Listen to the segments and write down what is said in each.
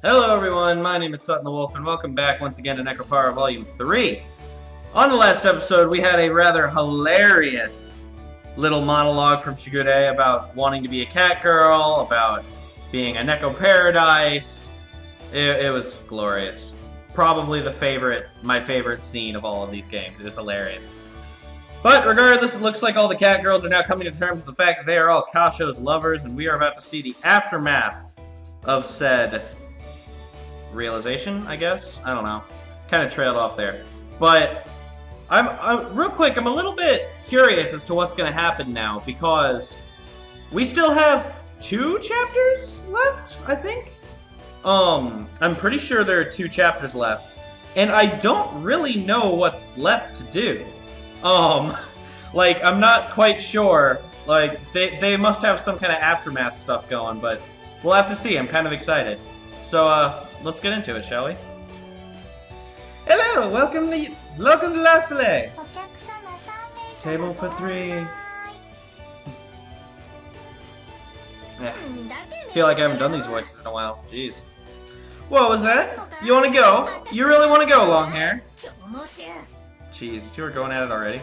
Hello everyone, my name is Sutton the Wolf, and welcome back once again to NekoPara Volume 3. On the last episode, we had a rather hilarious little monologue from Shigure about wanting to be a cat girl, about being a Neko paradise. It was glorious. Probably my favorite scene of all of these games. It is hilarious. But regardless, it looks like all the cat girls are now coming to terms with the fact that they are all Kashou's lovers, and we are about to see the aftermath of said realization, I guess? I don't know. Kind of trailed off there. But, I'm real quick, I'm a little bit curious as to what's going to happen now, because we still have 2 chapters left, I think? I'm pretty sure there are 2 chapters left, and I don't really know what's left to do. Like, I'm not quite sure. Like, they must have some kind of aftermath stuff going, but we'll have to see. I'm kind of excited. So, let's get into it, shall we? Hello! Welcome to Jealousy! Table for 3. Yeah. Feel like I haven't done these voices in a while. Jeez. What was that? You wanna go? You really wanna go, long hair? Jeez, you were going at it already.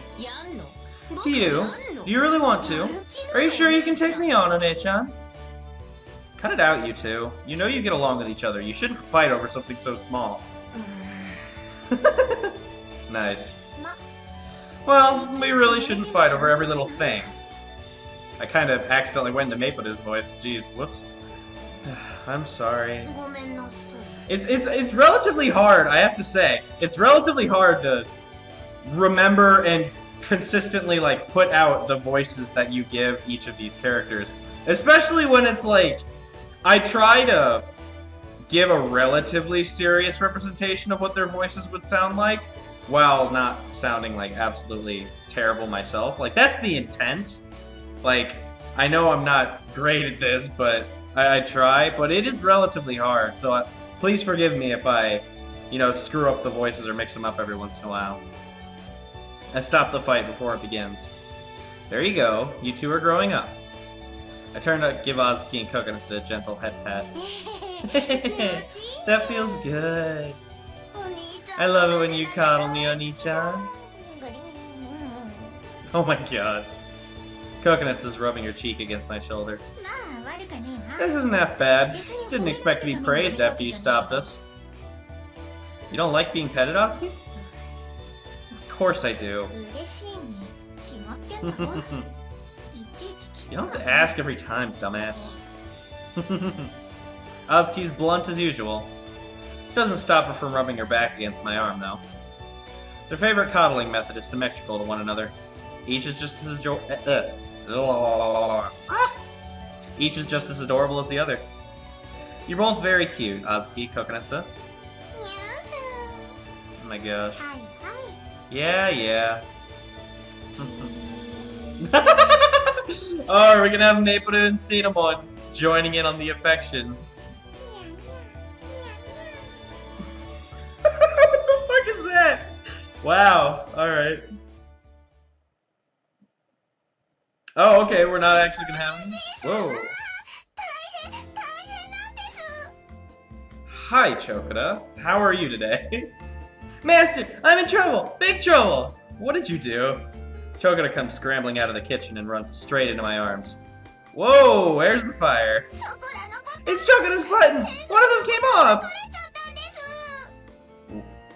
Do you? Do you really want to? Are you sure you can take me on, One-chan? Cut it out, you two. You know you get along with each other. You shouldn't fight over something so small. Nice. Well, we really shouldn't fight over every little thing. I kind of accidentally went into Mape's voice. Jeez, whoops. I'm sorry. It's relatively hard, I have to say. It's relatively hard to remember and consistently, like, put out the voices that you give each of these characters. Especially when it's like, I try to give a relatively serious representation of what their voices would sound like, while not sounding, like, absolutely terrible myself. Like, that's the intent. Like, I know I'm not great at this, but I try, but it is relatively hard, so please forgive me if I, screw up the voices or mix them up every once in a while. I stop the fight before it begins. There you go, you two are growing up. I turn to give Azuki and Coconuts a gentle head pat. That feels good. I love it when you coddle me, Oni-chan. Oh my god. Coconuts is rubbing her cheek against my shoulder. This isn't half bad. Didn't expect to be praised after you stopped us. You don't like being petted, Azuki? Of course I do. You don't have to ask every time, dumbass. Azuki's blunt as usual. Doesn't stop her from rubbing her back against my arm, though. Their favorite coddling method is symmetrical to one another. Each is just as Each is just as adorable as the other. You're both very cute, Azuki, Coconutsa. Oh my gosh. Yeah. Oh, we're gonna have Maple and Cinnamon joining in on the affection. What the fuck is that? Wow, alright. Oh, okay, we're not actually gonna have him. Whoa. Hi, Chocoda. How are you today? Master, I'm in trouble! Big trouble! What did you do? Chocoda comes scrambling out of the kitchen and runs straight into my arms. Whoa, where's the fire? It's Chocoda's buttons! One of them came off!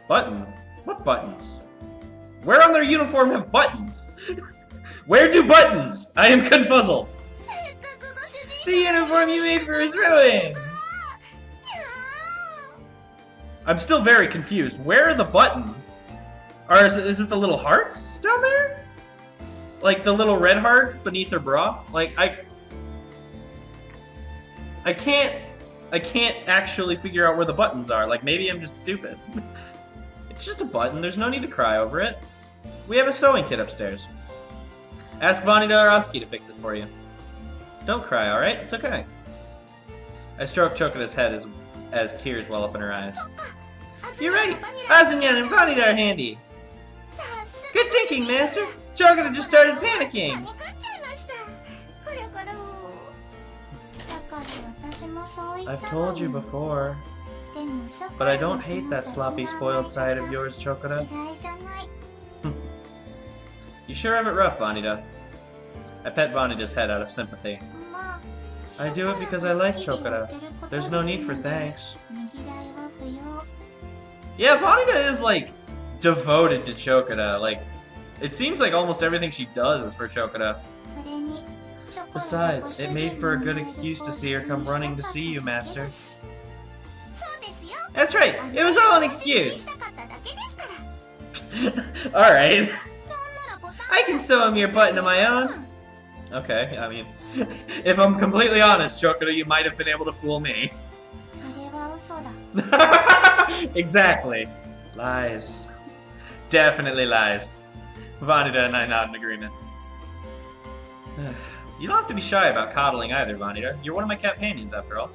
Button? What buttons? Where on their uniform have buttons? Where do buttons? I am confuzzled. The uniform you made for is ruined! I'm still very confused. Where are the buttons? Or is it the little hearts down there? Like the little red hearts beneath her bra? Like, I can't actually figure out where the buttons are. Like, maybe I'm just stupid. It's just a button. There's no need to cry over it. We have a sewing kit upstairs. Ask Vanida or Azuki to fix it for you. Don't cry, alright? It's okay. I stroke Chocoda's head as tears well up in her eyes. You're right! Azunya and Vanida are handy! Good thinking, Master! Chocoda just started panicking! I've told you before. But I don't hate that sloppy, spoiled side of yours, Chokora. You sure have it rough, Vanita. I pet Vanida's head out of sympathy. I do it because I like Chokora. There's no need for thanks. Yeah, Vanita is, like, devoted to Chokora. Like, it seems like almost everything she does is for Chokora. Besides, it made for a good excuse to see her come running to see you, Master. That's right, it was all an excuse. Alright. I can sew him your button of my own. Okay, I mean, if I'm completely honest, Chokora, you might have been able to fool me. Exactly. Lies. Definitely lies. Vanita and I nod in agreement. You don't have to be shy about coddling either, Vanita. You're one of my companions, after all.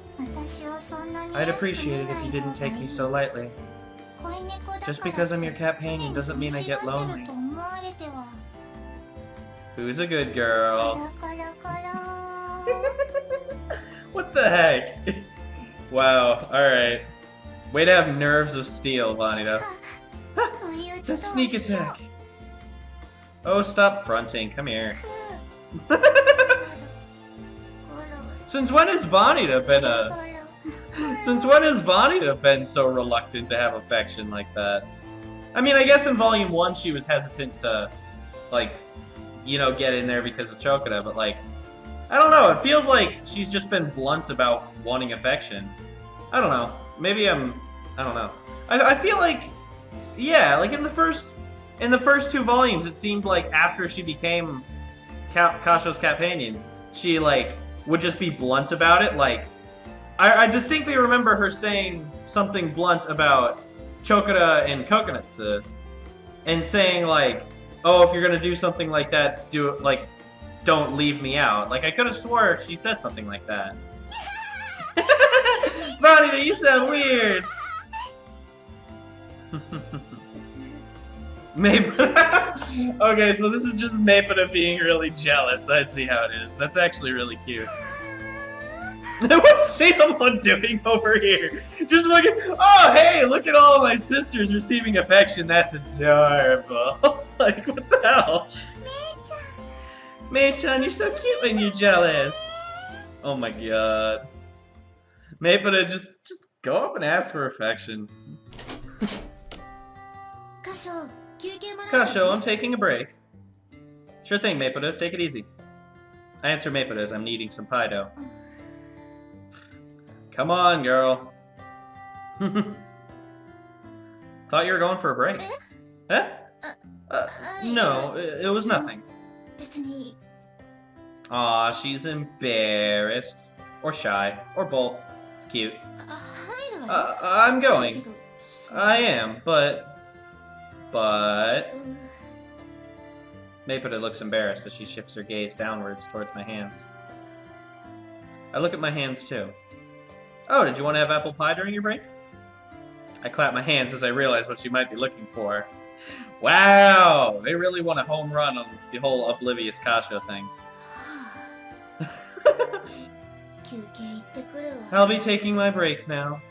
I'd appreciate it if you didn't take me so lightly. Just because I'm your companion doesn't mean I get lonely. Who's a good girl? What the heck? Wow, alright. Way to have nerves of steel, Vanita. That sneak attack! Oh, stop fronting. Come here. Since when has Vanita been so reluctant to have affection like that? I mean, I guess in Volume 1 she was hesitant to, like, you know, get in there because of Chokora, but, like, I don't know, it feels like she's just been blunt about wanting affection. I don't know. Maybe I don't know. I feel like, yeah, like in the first 2 volumes, it seemed like after she became Kashou's companion, she, like, would just be blunt about it. Like, I distinctly remember her saying something blunt about Chokora and Kokonatsu, and saying, like, oh, if you're gonna do something like that, do it, like, don't leave me out. Like, I could have swore she said something like that. Vanita, you sound weird! Okay, so this is just Maepata being really jealous. I see how it is. That's actually really cute. What's Sailor doing over here? Just looking. Oh, hey, look at all of my sisters receiving affection. That's adorable. Like, what the hell? Mei-chan, you're so cute when you're jealous. Oh my god. Maepata, just go up and ask for affection. Kashou, I'm taking a break. Sure thing, Maepata. Take it easy. I answer Maepata as I'm kneading some pie dough. Come on, girl. Thought you were going for a break. Huh? No, it was nothing. Aw, she's embarrassed. Or shy. Or both. It's cute. I'm going. I am, but... Maepata looks embarrassed as she shifts her gaze downwards towards my hands. I look at my hands too. Oh, did you want to have apple pie during your break? I clap my hands as I realize what she might be looking for. Wow! They really want a home run on the whole oblivious Kashou thing. I'll be taking my break now.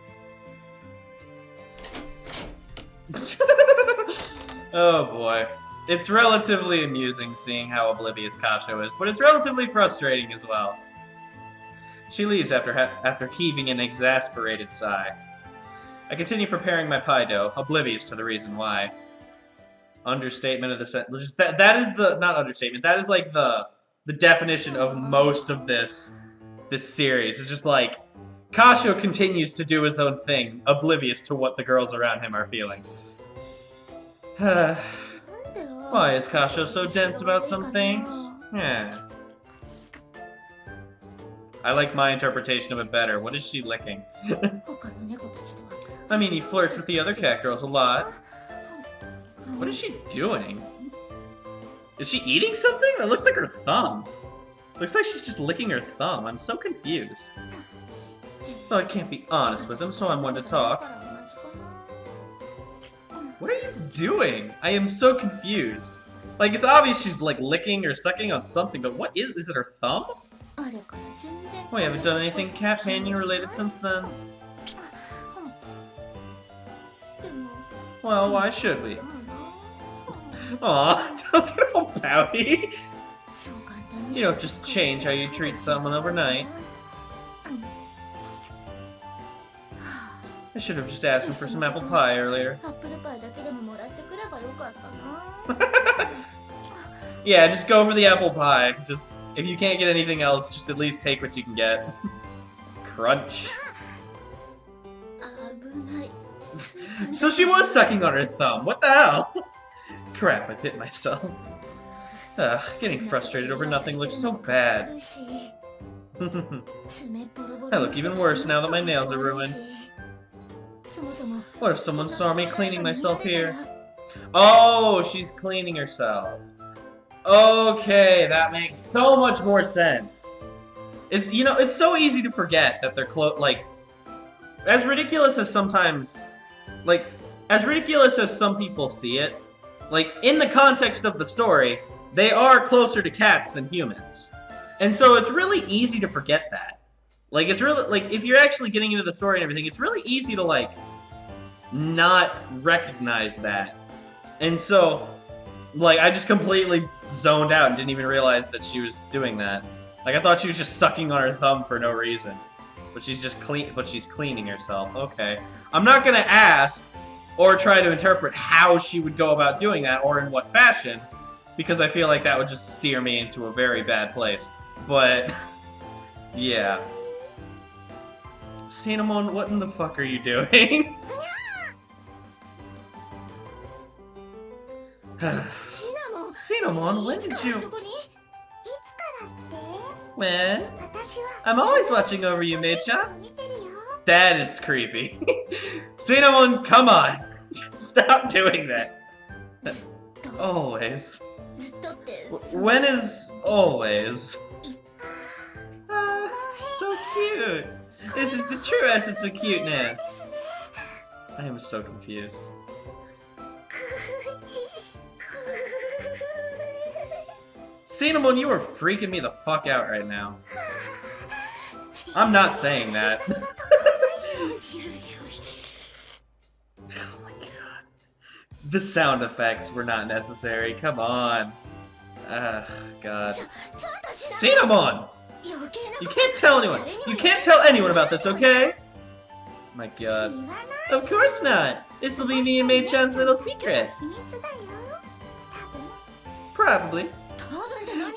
Oh boy. It's relatively amusing seeing how oblivious Kashou is, but it's relatively frustrating as well. She leaves after heaving an exasperated sigh. I continue preparing my pie dough, oblivious to the reason why. Understatement of the sentence. That is the, not understatement, that is like the definition of most of this series. It's just like, Kashou continues to do his own thing, oblivious to what the girls around him are feeling. Why is Kashou so dense about some things? Yeah. I like my interpretation of it better. What is she licking? I mean, he flirts with the other cat girls a lot. What is she doing? Is she eating something? That looks like her thumb. Looks like she's just licking her thumb. I'm so confused. Oh, I can't be honest with him, so I'm one to talk. What are you doing? I am so confused. Like, it's obvious she's, like, licking or sucking on something, but what is it her thumb? Oh, you haven't done anything companion related since then? Well, why should we? Aw, don't get all pouty. You don't just change how you treat someone overnight. I should have just asked him for some apple pie earlier. Yeah, just go for the apple pie. Just, if you can't get anything else, just at least take what you can get. Crunch. So she was sucking on her thumb. What the hell? Crap, I bit myself. Getting frustrated over nothing looks so bad. I look even worse now that my nails are ruined. What if someone saw me cleaning myself here? Oh, she's cleaning herself. Okay, that makes so much more sense. It's, you know, it's so easy to forget that they're like, as ridiculous as sometimes, like, as ridiculous as some people see it, like, in the context of the story, they are closer to cats than humans. And so it's really easy to forget that. Like, it's really, like, if you're actually getting into the story and everything, it's really easy to, like, not recognize that. And so, like, I just completely zoned out and didn't even realize that she was doing that. Like, I thought she was just sucking on her thumb for no reason. But she's just she's cleaning herself. Okay. I'm not gonna ask or try to interpret how she would go about doing that or in what fashion, because I feel like that would just steer me into a very bad place. But, yeah. Cinnamon, what in the fuck are you doing? Cinnamon, when did you... When? I'm always watching over you, Mei-chan. That is creepy. Cinnamon, come on. Stop doing that. Always. When is always? So cute. This is the true essence of cuteness. I am so confused. Cinnamon, you are freaking me the fuck out right now. I'm not saying that. Oh my god. The sound effects were not necessary. Come on. God. Cinnamon! You can't tell anyone. You can't tell anyone about this, okay? My god. Of course not. This will be me and Mei-chan's little secret. Probably.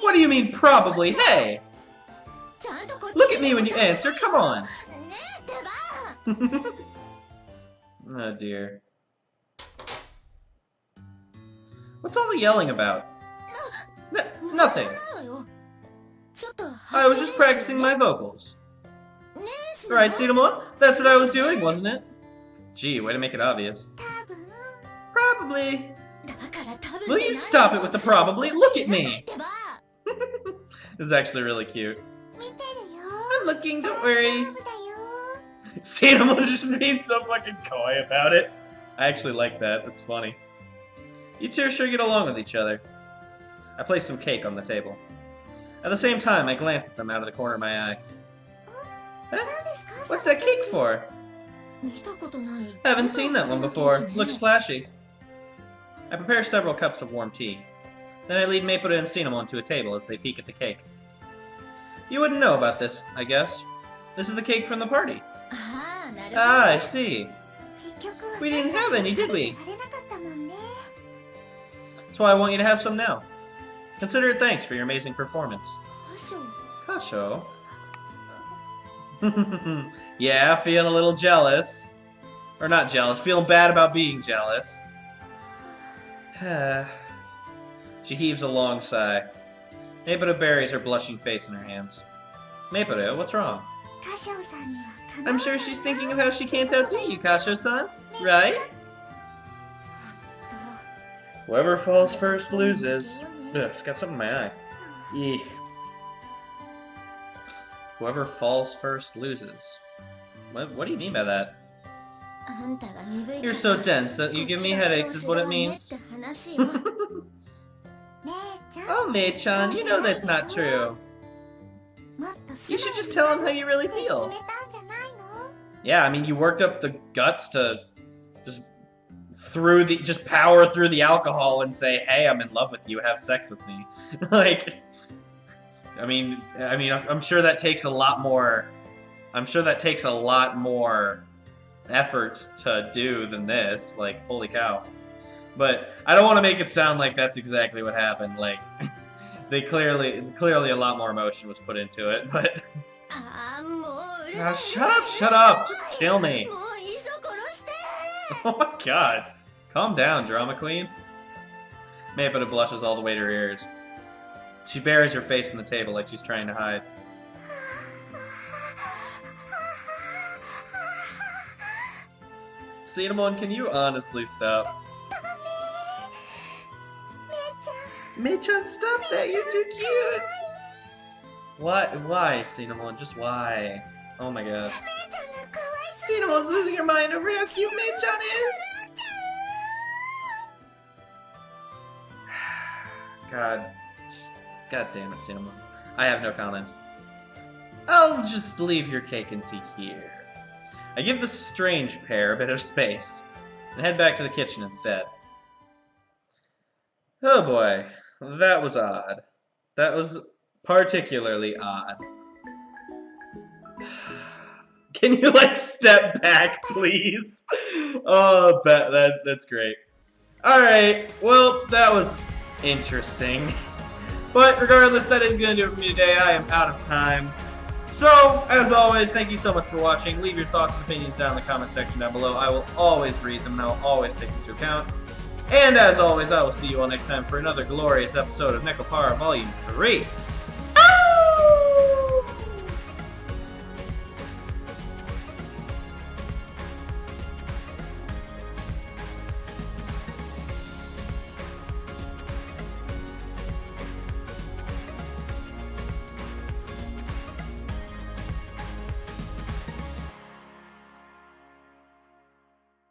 What do you mean, probably? Hey! Look at me when you answer, come on! Oh dear. What's all the yelling about? Nothing. I was just practicing my vocals. Right, Cinnamon? That's what I was doing, wasn't it? Gee, way to make it obvious. Probably. Will you stop it with the probably? Look at me! This is actually really cute. I'm looking, don't worry. Cinnamon just being so fucking coy about it. I actually like that, that's funny. You two sure get along with each other. I place some cake on the table. At the same time, I glance at them out of the corner of my eye. Huh? What's that cake for? Haven't seen that one before. Looks flashy. I prepare several cups of warm tea. Then I lead Maple and Cinnamon to a table as they peek at the cake. You wouldn't know about this, I guess. This is the cake from the party. Ah, I see. We didn't have any, did we? That's why I want you to have some now. Consider it thanks for your amazing performance. Kashou? Yeah, feeling a little jealous. Or not jealous, feeling bad about being jealous. She heaves a long sigh. Maple buries her blushing face in her hands. Maple, what's wrong? I'm sure she's thinking of how she can't outdo you, Kashou-san, right? Whoever falls first loses. Ugh, it's got something in my eye. Eek. Whoever falls first loses. What do you mean by that? You're so dense that you give me headaches is what it means. Oh, Mei-chan, you know that's not true. You should just tell him how you really feel. Yeah, I mean, you worked up the guts to just just power through the alcohol and say, "Hey, I'm in love with you. Have sex with me." Like, I'm sure that takes a lot more. I'm sure that takes a lot more effort to do than this. Like, holy cow! But I don't want to make it sound like that's exactly what happened. Like, they clearly a lot more emotion was put into it. But shut up! Just kill me! Oh my god! Calm down, drama queen. Maypeta blushes all the way to her ears. She buries her face in the table like she's trying to hide. Cinnamon, can you honestly stop? Mei-chan, stop that! You're too cute! Why, Cinnamon? Just why? Oh my god. Cinnamon's losing her mind over how cute Mei-chan is! God damn it, Cinnamon. I have no comment. I'll just leave your cake and tea here. I give the strange pair a bit of space and head back to the kitchen instead. Oh boy, that was odd. That was particularly odd. Can you, like, step back, please? Oh, that's great. Alright, well, that was interesting. But regardless, that is going to do it for me today. I am out of time. So, as always, thank you so much for watching. Leave your thoughts and opinions down in the comment section down below. I will always read them, and I will always take them into account. And as always, I will see you all next time for another glorious episode of NekoPara Volume 3.